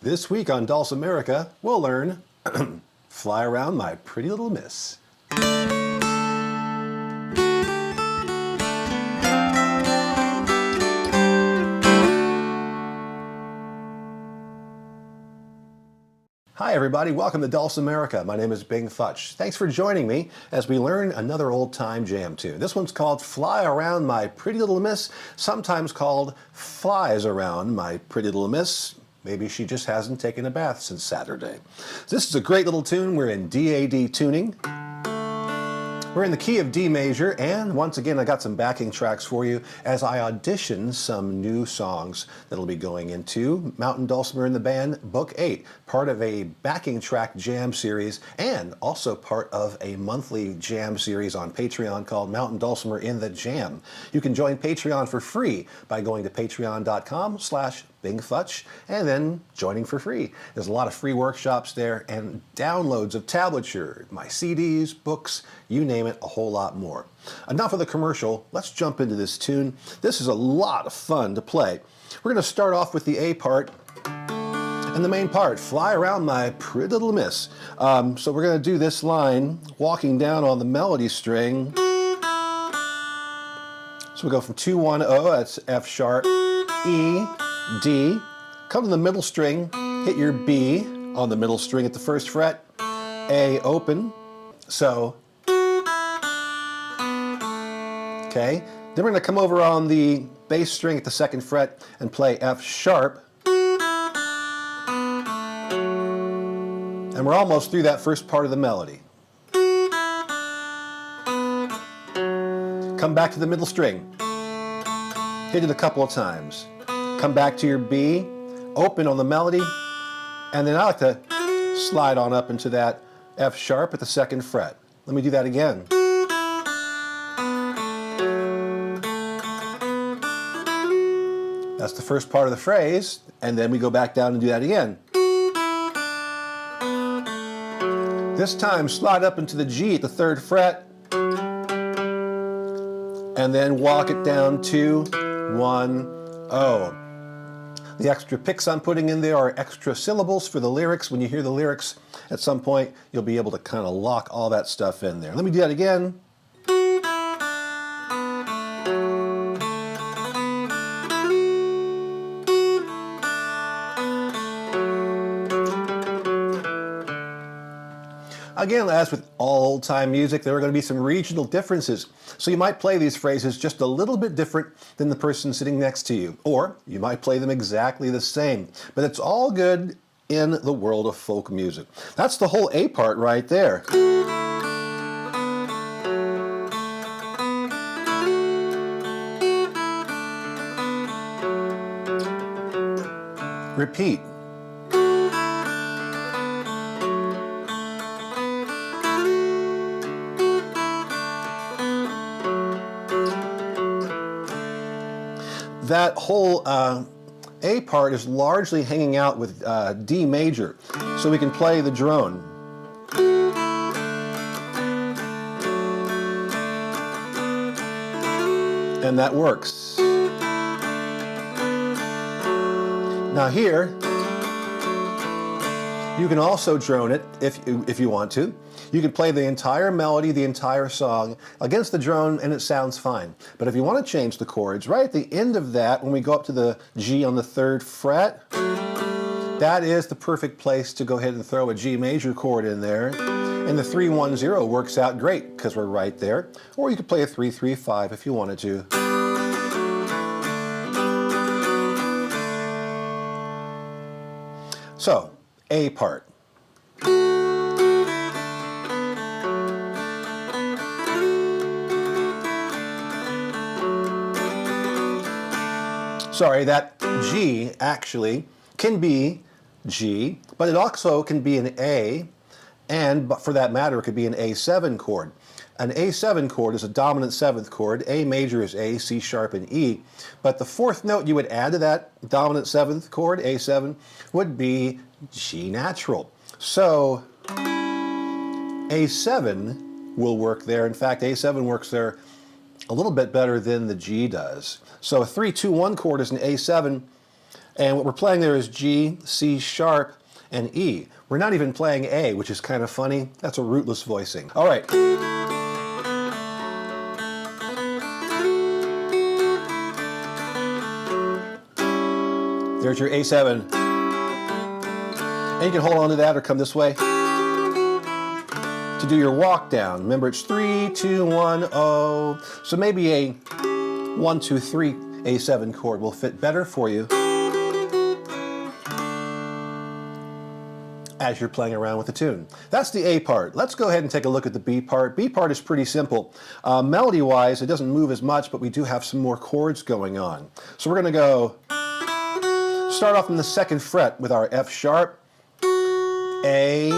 This week on Dulcimerica, we'll learn Fly Around My Pretty Little Miss. Hi everybody, welcome to Dulcimerica. My name is Futch. Thanks for joining me as we learn another old-time jam tune. This one's called Fly Around My Pretty Little Miss, sometimes called Flies Around My Pretty Little Miss. Maybe she just hasn't taken a bath since Saturday. This is a great little tune. We're in DAD tuning. We're in the key of D major, and once again I got some backing tracks for you as I audition some new songs that'll be going into Mountain Dulcimer and the Band Book 8, part of a backing track jam series and also part of a monthly jam series on Patreon called Mountain Dulcimer in the Jam. You can join Patreon for free by going to patreon.com/BingFutch and then joining for free. There's a lot of free workshops there and downloads of tablature, my CDs, books, you name it, a whole lot more. Enough of the commercial, let's jump into this tune. This is a lot of fun to play. We're going to start off with the A part and the main part, Fly Around My Pretty Little Miss. So we're going to do this line walking down on the melody string. So we go from 2-1-0, that's F sharp, E, D, come to the middle string, hit your B on the middle string at the first fret, A open, so, okay. Then we're going to come over on the bass string at the second fret and play F sharp. And we're almost through that first part of the melody. Come back to the middle string. Hit it a couple of times. Come back to your B, open on the melody, and then I like to slide on up into that F sharp at the second fret. Let me do that again. That's the first part of the phrase, and then we go back down and do that again. This time, slide up into the G at the third fret, and then walk it down to 1-0. The extra picks I'm putting in there are extra syllables for the lyrics. When you hear the lyrics at some point, you'll be able to kind of lock all that stuff in there. Let me do that again. Again, as with all old-time music, there are going to be some regional differences. So you might play these phrases just a little bit different than the person sitting next to you. Or you might play them exactly the same. But it's all good in the world of folk music. That's the whole A part right there. Repeat. That whole A part is largely hanging out with D major, so we can play the drone. And that works. Now here, you can also drone it if you want to. You can play the entire melody, the entire song against the drone and it sounds fine. But if you want to change the chords, right at the end of that, when we go up to the G on the third fret, that is the perfect place to go ahead and throw a G major chord in there. And the 3-1-0 works out great because we're right there. Or you could play a 3-3-5 if you wanted to. So, A part. Sorry, that G actually can be G, but it also can be an A, and for that matter, it could be an A7 chord. An A7 chord is a dominant 7th chord, A major is A, C sharp, and E, but the fourth note you would add to that dominant 7th chord, A7, would be G natural. So A7 will work there. In fact, A7 works there a little bit better than the G does. So a 3-2-1 chord is an A7, And what we're playing there is G, C sharp, and E. We're not even playing A, which is kind of funny. That's a rootless voicing. All right. There's your A7. And you can hold on to that or come this way to do your walk down. Remember, it's 3, 2, 1, oh. So maybe a 1, 2, 3 A7 chord will fit better for you as you're playing around with the tune. That's the A part. Let's go ahead and take a look at the B part. B part is pretty simple. Melody-wise, it doesn't move as much, but we do have some more chords going on. So we're going to go start off in the 2nd fret with our F sharp, A,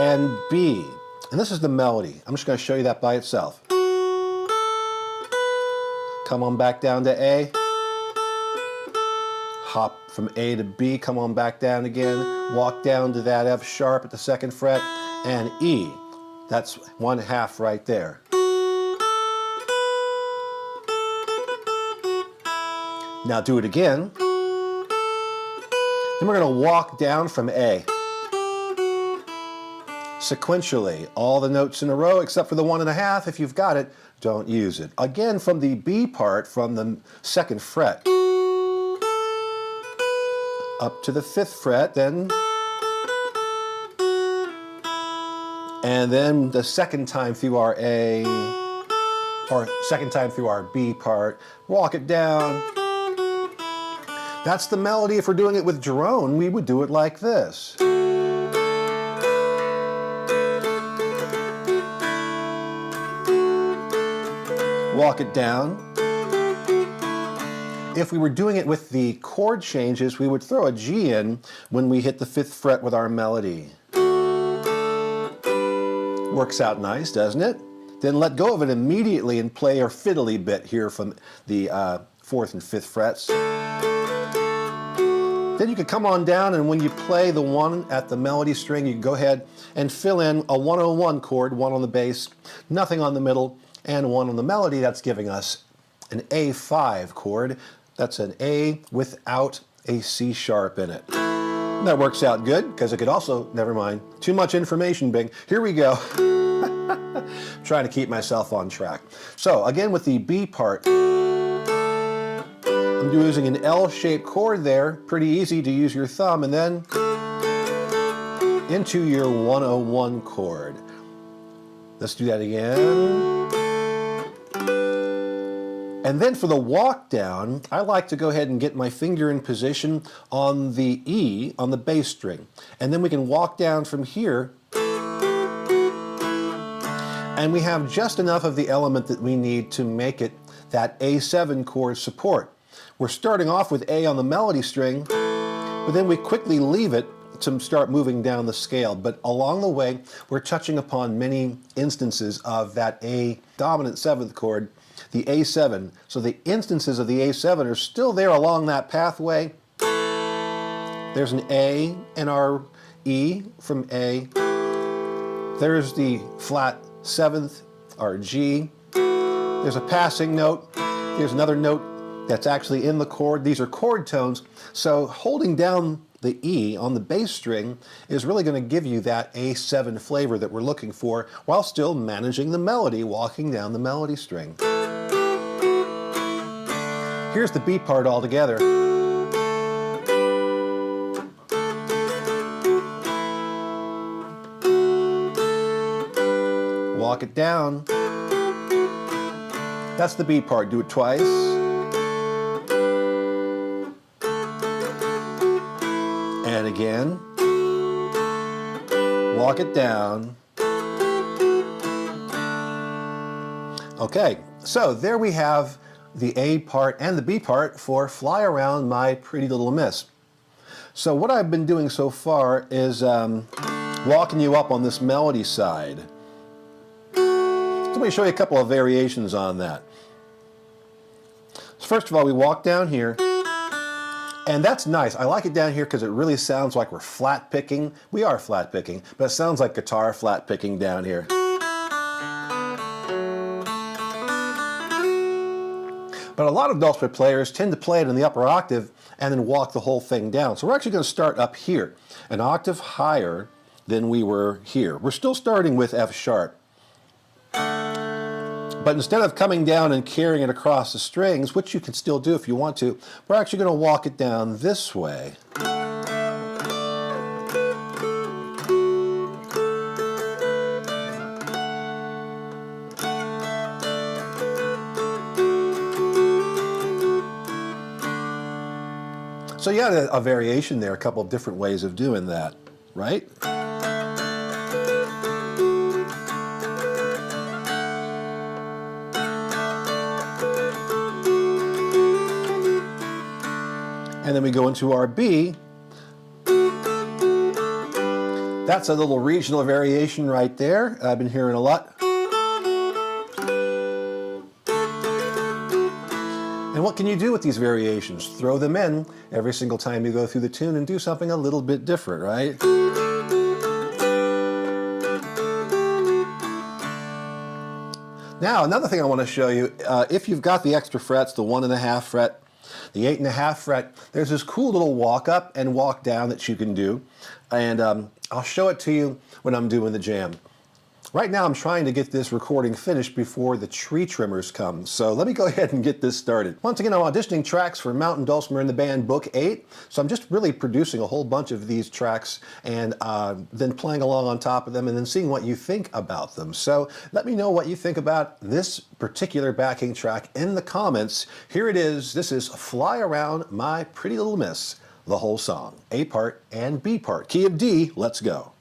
and B. And this is the melody. I'm just going to show you that by itself. Come on back down to A. Hop from A to B, come on back down again, walk down to that F sharp at the 2nd fret, and E. That's 1/2 right there. Now do it again. Then we're going to walk down from A. Sequentially, all the notes in a row except for the 1/2. If you've got it, don't use it. Again, from the B part, from the 2nd fret, up to the 5th fret, then, and then the 2nd time through our A, or 2nd time through our B part, walk it down. That's the melody. If we're doing it with drone, we would do it like this. Walk it down. If we were doing it with the chord changes, we would throw a G in when we hit the 5th fret with our melody. Works out nice, doesn't it? Then let go of it immediately and play our fiddly bit here from the 4th and 5th frets. Then you could come on down, and when you play the 1 at the melody string, you can go ahead and fill in a 101 chord, 1 on the bass, nothing on the middle, and 1 on the melody. That's giving us an A5 chord. That's an A without a C sharp in it. And that works out good, because it could also, never mind, too much information, Bing. Here we go. Trying to keep myself on track. So again, with the B part, I'm using an L-shaped chord there. Pretty easy to use your thumb, and then into your 101 chord. Let's do that again. And then for the walk down, I like to go ahead and get my finger in position on the E, on the bass string. And then we can walk down from here. And we have just enough of the element that we need to make it that A7 chord support. We're starting off with A on the melody string, but then we quickly leave it to start moving down the scale. But along the way, we're touching upon many instances of that A dominant 7th chord, the A7. So the instances of the A7 are still there along that pathway. There's an A in our E from A. There's the flat 7th, our G. There's a passing note. There's another note that's actually in the chord. These are chord tones. So holding down the E on the bass string is really going to give you that A7 flavor that we're looking for, while still managing the melody, walking down the melody string. Here's the B part all together. Walk it down. That's the B part. Do it twice. And again. Walk it down. Okay, so there we have the A part and the B part for Fly Around My Pretty Little Miss. So what I've been doing so far is walking you up on this melody side. So let me show you a couple of variations on that. So first of all, we walk down here, and that's nice. I like it down here because it really sounds like we're flat picking. We are flat picking, but it sounds like guitar flat picking down here. But a lot of dulcimer players tend to play it in the upper octave and then walk the whole thing down. So we're actually going to start up here, an octave higher than we were here. We're still starting with F sharp. But instead of coming down and carrying it across the strings, which you can still do if you want to, we're actually going to walk it down this way. So you had a variation there, a couple of different ways of doing that, right? And then we go into our B. That's a little regional variation right there. I've been hearing a lot. And what can you do with these variations? Throw them in every single time you go through the tune and do something a little bit different, right? Now, another thing I want to show you, if you've got the extra frets, the 1.5 fret, the 8.5 fret, there's this cool little walk up and walk down that you can do. And I'll show it to you when I'm doing the jam. Right now I'm trying to get this recording finished before the tree trimmers come. So let me go ahead and get this started. Once again, I'm auditioning tracks for Mountain Dulcimer and the Band Book 8. So I'm just really producing a whole bunch of these tracks and then playing along on top of them and then seeing what you think about them. So let me know what you think about this particular backing track in the comments. Here it is. This is Fly Around My Pretty Little Miss, the whole song, A part and B part. Key of D, let's go.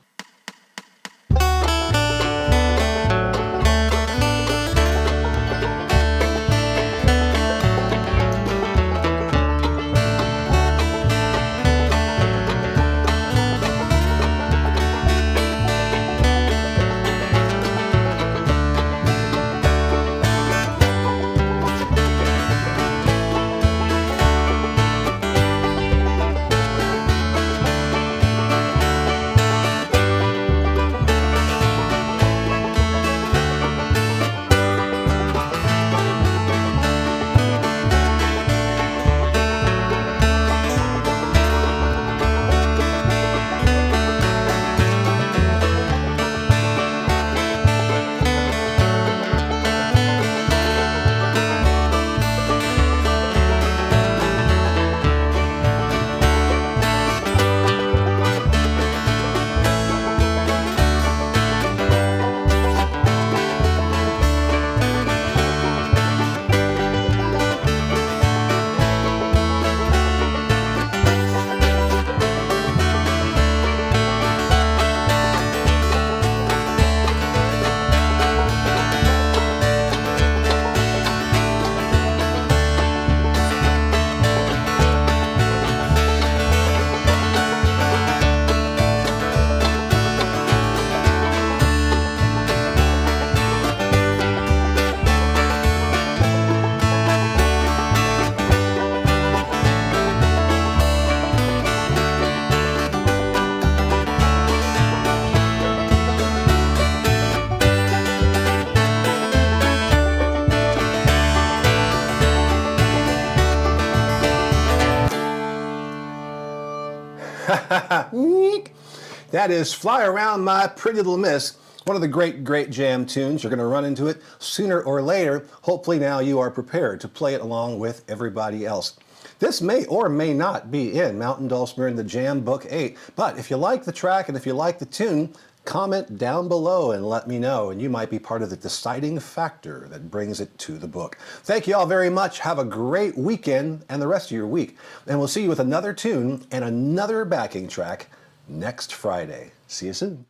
That is Fly Around My Pretty Little Miss, one of the great jam tunes. You're going to run into it sooner or later. Hopefully now you are prepared to play it along with everybody else. This may or may not be in Mountain Dulcimer and the Jam Book 8, but if you like the track and if you like the tune, comment down below and let me know, and you might be part of the deciding factor that brings it to the book. Thank you all very much. Have a great weekend and the rest of your week. And we'll see you with another tune and another backing track next Friday. See you soon.